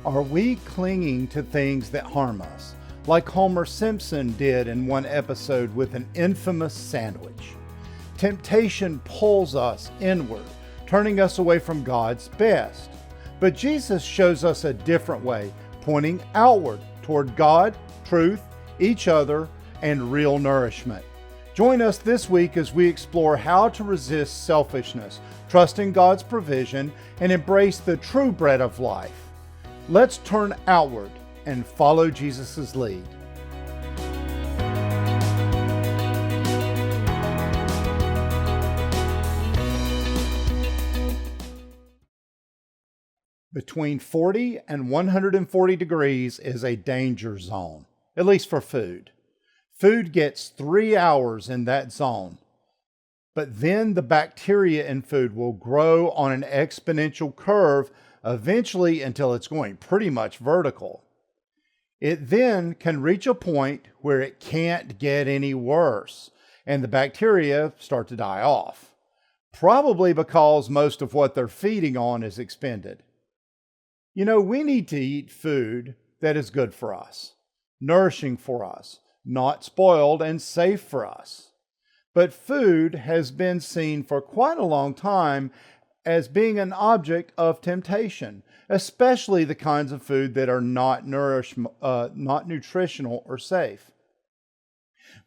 Are we clinging to things that harm us, like Homer Simpson did in one episode with an infamous sandwich? Temptation pulls us inward, turning us away from God's best. But Jesus shows us a different way, pointing outward toward God, truth, each other, and real nourishment. Join us this week as we explore how to resist selfishness, trust in God's provision, and embrace the true bread of life. Let's turn outward and follow Jesus' lead. Between 40 and 140 degrees is a danger zone, at least for food. Food gets 3 hours in that zone, but then the bacteria in food will grow on an exponential curve, eventually until it's going pretty much vertical. It then can reach a point where it can't get any worse, and the bacteria start to die off, probably because most of what they're feeding on is expended. You know, we need to eat food that is good for us, nourishing for us, not spoiled and safe for us. But food has been seen for quite a long time as being an object of temptation, especially the kinds of food that are not nutritional or safe.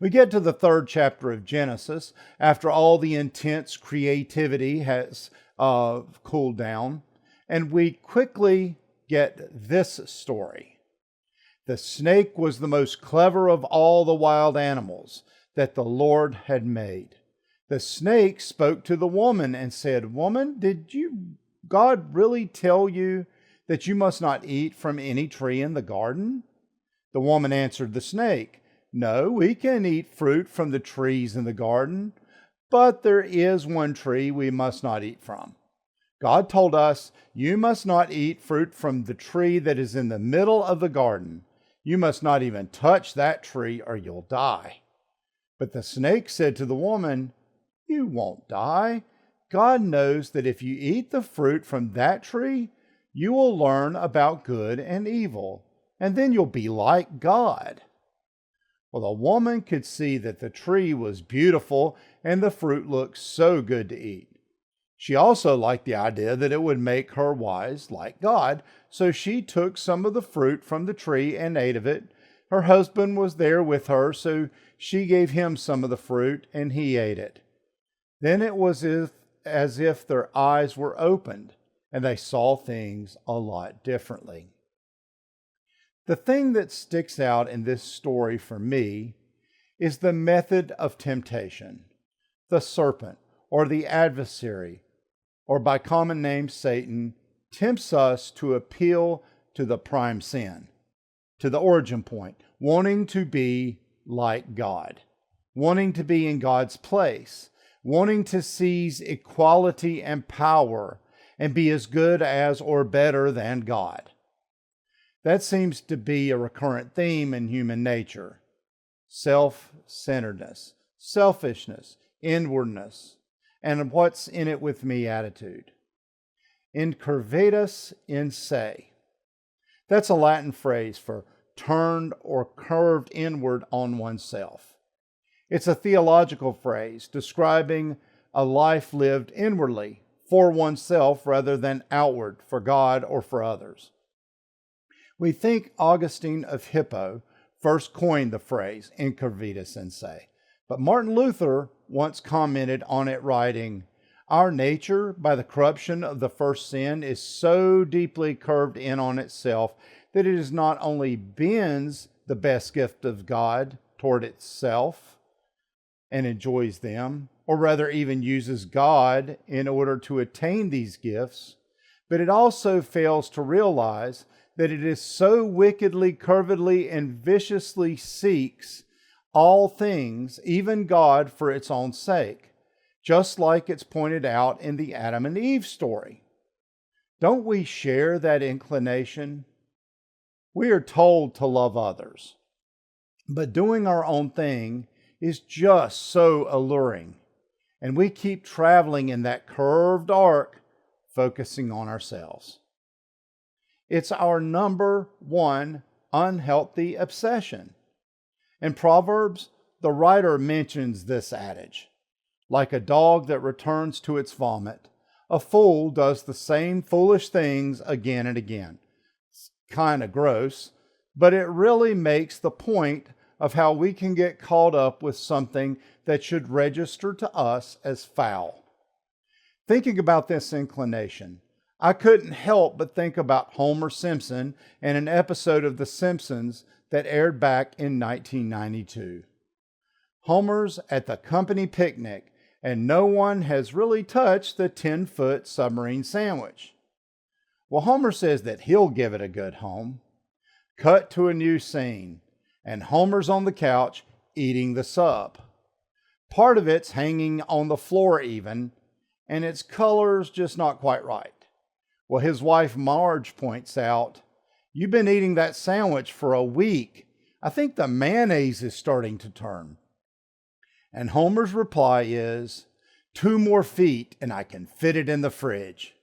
We get to the 3rd chapter of Genesis after all the intense creativity has cooled down, and we quickly get this story. The snake was the most clever of all the wild animals that the Lord had made. The snake spoke to the woman and said, "Woman, did God really tell you that you must not eat from any tree in the garden?" The woman answered the snake, "No, we can eat fruit from the trees in the garden, but there is one tree we must not eat from. God told us, you must not eat fruit from the tree that is in the middle of the garden. You must not even touch that tree or you'll die." But the snake said to the woman, "You won't die. God knows that if you eat the fruit from that tree, you will learn about good and evil, and then you'll be like God." Well, the woman could see that the tree was beautiful and the fruit looked so good to eat. She also liked the idea that it would make her wise like God, so she took some of the fruit from the tree and ate of it. Her husband was there with her, so she gave him some of the fruit and he ate it. Then it was as if their eyes were opened and they saw things a lot differently. The thing that sticks out in this story for me is the method of temptation. The serpent, or the adversary, or by common name Satan, tempts us to appeal to the prime sin, to the origin point, wanting to be like God, wanting to be in God's place, wanting to seize equality and power and be as good as or better than God. That seems to be a recurrent theme in human nature. Self-centeredness, selfishness, inwardness, and what's in it with me attitude. Incurvatus in se. That's a Latin phrase for turned or curved inward on oneself. It's a theological phrase describing a life lived inwardly for oneself rather than outward for God or for others. We think Augustine of Hippo first coined the phrase incurvatus in se, but Martin Luther once commented on it writing, "Our nature, by the corruption of the first sin, is so deeply curved in on itself that it is not only bends the best gift of God toward itself and enjoys them, or rather even uses God in order to attain these gifts, but it also fails to realize that it is so wickedly, curvedly, and viciously seeks all things, even God, for its own sake, just like it's pointed out in the Adam and Eve story. Don't we share that inclination? We are told to love others, but doing our own thing is just so alluring, and we keep traveling in that curved arc, focusing on ourselves. It's our number one unhealthy obsession. In Proverbs, the writer mentions this adage. Like a dog that returns to its vomit, a fool does the same foolish things again and again. It's kind of gross, but it really makes the point of how we can get caught up with something that should register to us as foul. Thinking about this inclination, I couldn't help but think about Homer Simpson and an episode of The Simpsons that aired back in 1992. Homer's at the company picnic, and no one has really touched the 10-foot submarine sandwich. Well, Homer says that he'll give it a good home. Cut to a new scene, and Homer's on the couch eating the sub. Part of it's hanging on the floor even, and its color's just not quite right. Well, his wife Marge points out, "You've been eating that sandwich for a week. I think the mayonnaise is starting to turn." And Homer's reply is, 2 more feet and I can fit it in the fridge.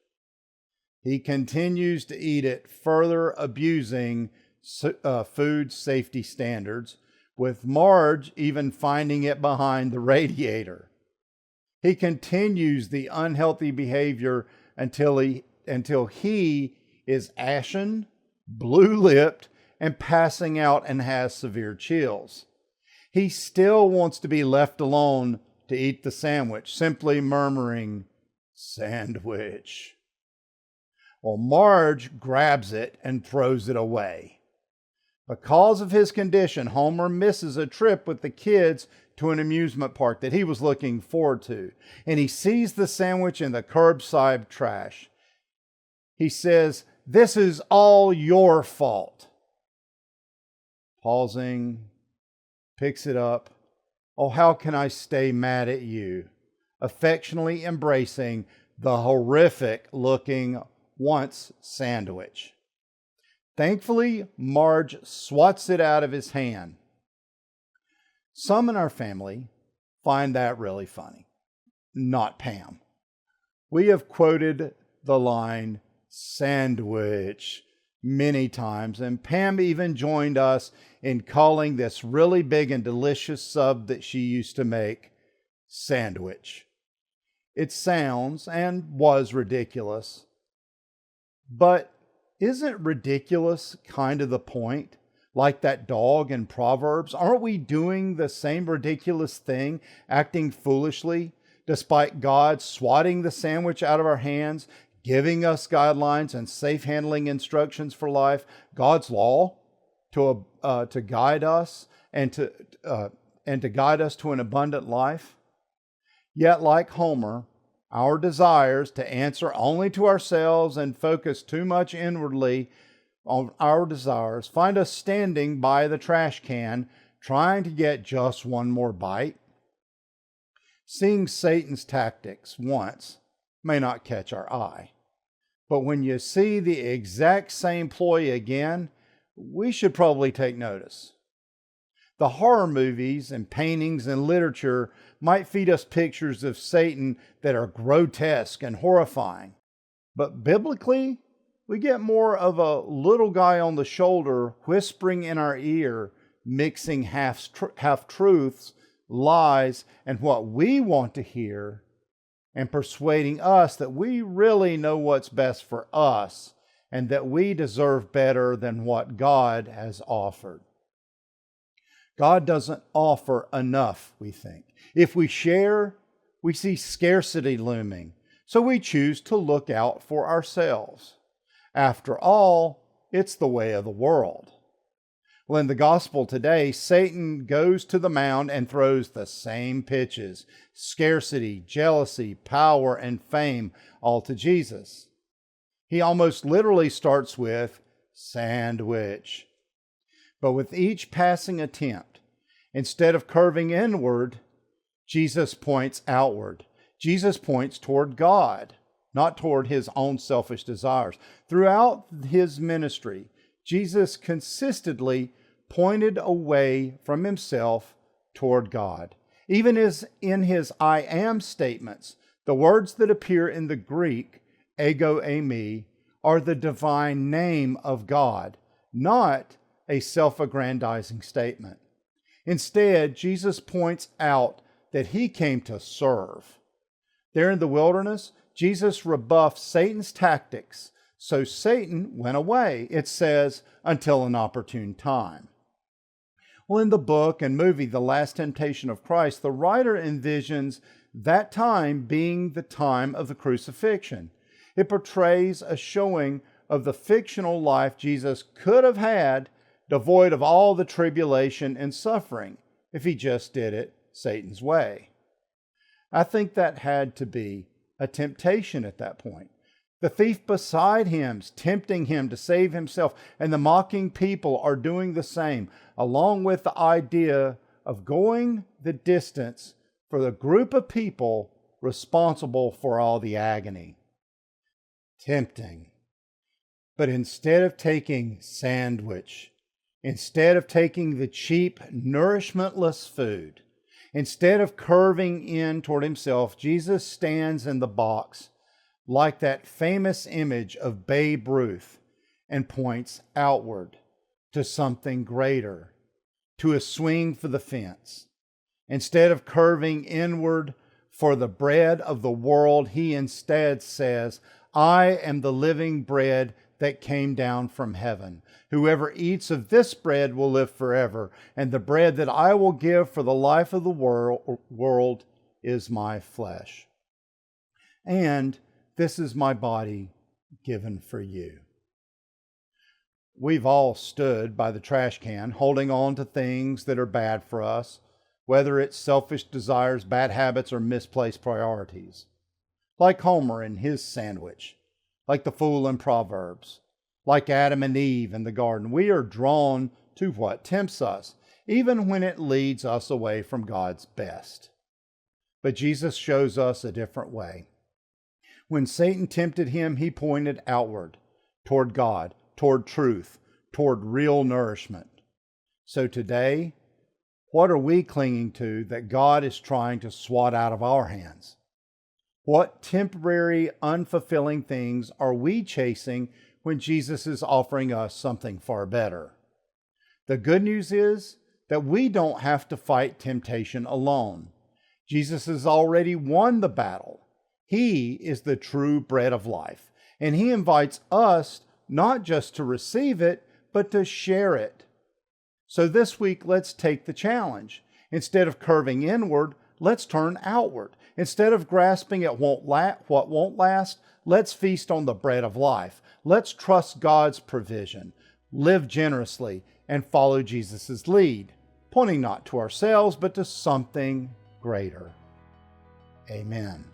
He continues to eat it, further abusing food safety standards, with Marge even finding it behind the radiator. He continues the unhealthy behavior until he is ashen, blue-lipped, and passing out and has severe chills. He still wants to be left alone to eat the sandwich, simply murmuring, "Sandwich." Well, Marge grabs it and throws it away. Because of his condition, Homer misses a trip with the kids to an amusement park that he was looking forward to, and he sees the sandwich in the curbside trash. He says, "This is all your fault." Pausing, picks it up. "Oh, how can I stay mad at you?" Affectionately embracing the horrific looking once sandwich. Thankfully, Marge swats it out of his hand. Some in our family find that really funny. Not Pam. We have quoted the line, "sandwich," many times, and Pam even joined us in calling this really big and delicious sub that she used to make sandwich. It sounds and was ridiculous, but isn't ridiculous kind of the point? Like that dog in Proverbs, aren't we doing the same ridiculous thing, acting foolishly, despite God swatting the sandwich out of our hands, giving us guidelines and safe handling instructions for life, God's law to guide us and to guide us to an abundant life? Yet, like Homer, our desires to answer only to ourselves and focus too much inwardly on our desires find us standing by the trash can, trying to get just one more bite. Seeing Satan's tactics once may not catch our eye, but when you see the exact same ploy again, we should probably take notice. The horror movies and paintings and literature might feed us pictures of Satan that are grotesque and horrifying, but biblically, we get more of a little guy on the shoulder whispering in our ear, mixing half-truths, lies, and what we want to hear, and persuading us that we really know what's best for us and that we deserve better than what God has offered. God doesn't offer enough, we think. If we share, we see scarcity looming, so we choose to look out for ourselves. After all, it's the way of the world. Well, in the gospel today, Satan goes to the mound and throws the same pitches: scarcity, jealousy, power, and fame, all to Jesus. He almost literally starts with sandwich. But with each passing attempt, instead of curving inward, Jesus points outward. Jesus points toward God, not toward his own selfish desires. Throughout his ministry, Jesus consistently pointed away from himself toward God. Even as in his I am statements, the words that appear in the Greek, ego eimi, are the divine name of God, not a self-aggrandizing statement. Instead, Jesus points out that he came to serve. There in the wilderness, Jesus rebuffed Satan's tactics, so Satan went away, it says, until an opportune time. Well, in the book and movie The Last Temptation of Christ, the writer envisions that time being the time of the crucifixion. It portrays a showing of the fictional life Jesus could have had, devoid of all the tribulation and suffering, if he just did it Satan's way. I think that had to be a temptation at that point. The thief beside him's tempting him to save himself, and the mocking people are doing the same, along with the idea of going the distance for the group of people responsible for all the agony. Tempting. But instead of taking sandwich, instead of taking the cheap, nourishmentless food, instead of curving in toward himself, Jesus stands in the box like that famous image of Babe Ruth and points outward to something greater, to a swing for the fence. Instead of curving inward for the bread of the world, he instead says, I am the living bread that came down from heaven. Whoever eats of this bread will live forever, and the bread that I will give for the life of the world is my flesh. And this is my body given for you. We've all stood by the trash can holding on to things that are bad for us, whether it's selfish desires, bad habits, or misplaced priorities. Like Homer in his sandwich, like the fool in Proverbs, like Adam and Eve in the garden. We are drawn to what tempts us, even when it leads us away from God's best. But Jesus shows us a different way. When Satan tempted him, he pointed outward, toward God, toward truth, toward real nourishment. So today, what are we clinging to that God is trying to swat out of our hands? What temporary, unfulfilling things are we chasing when Jesus is offering us something far better? The good news is that we don't have to fight temptation alone. Jesus has already won the battle. He is the true bread of life, and he invites us not just to receive it, but to share it. So this week, let's take the challenge. Instead of curving inward, let's turn outward. Instead of grasping at what won't last, let's feast on the bread of life. Let's trust God's provision, live generously, and follow Jesus' lead, pointing not to ourselves, but to something greater. Amen.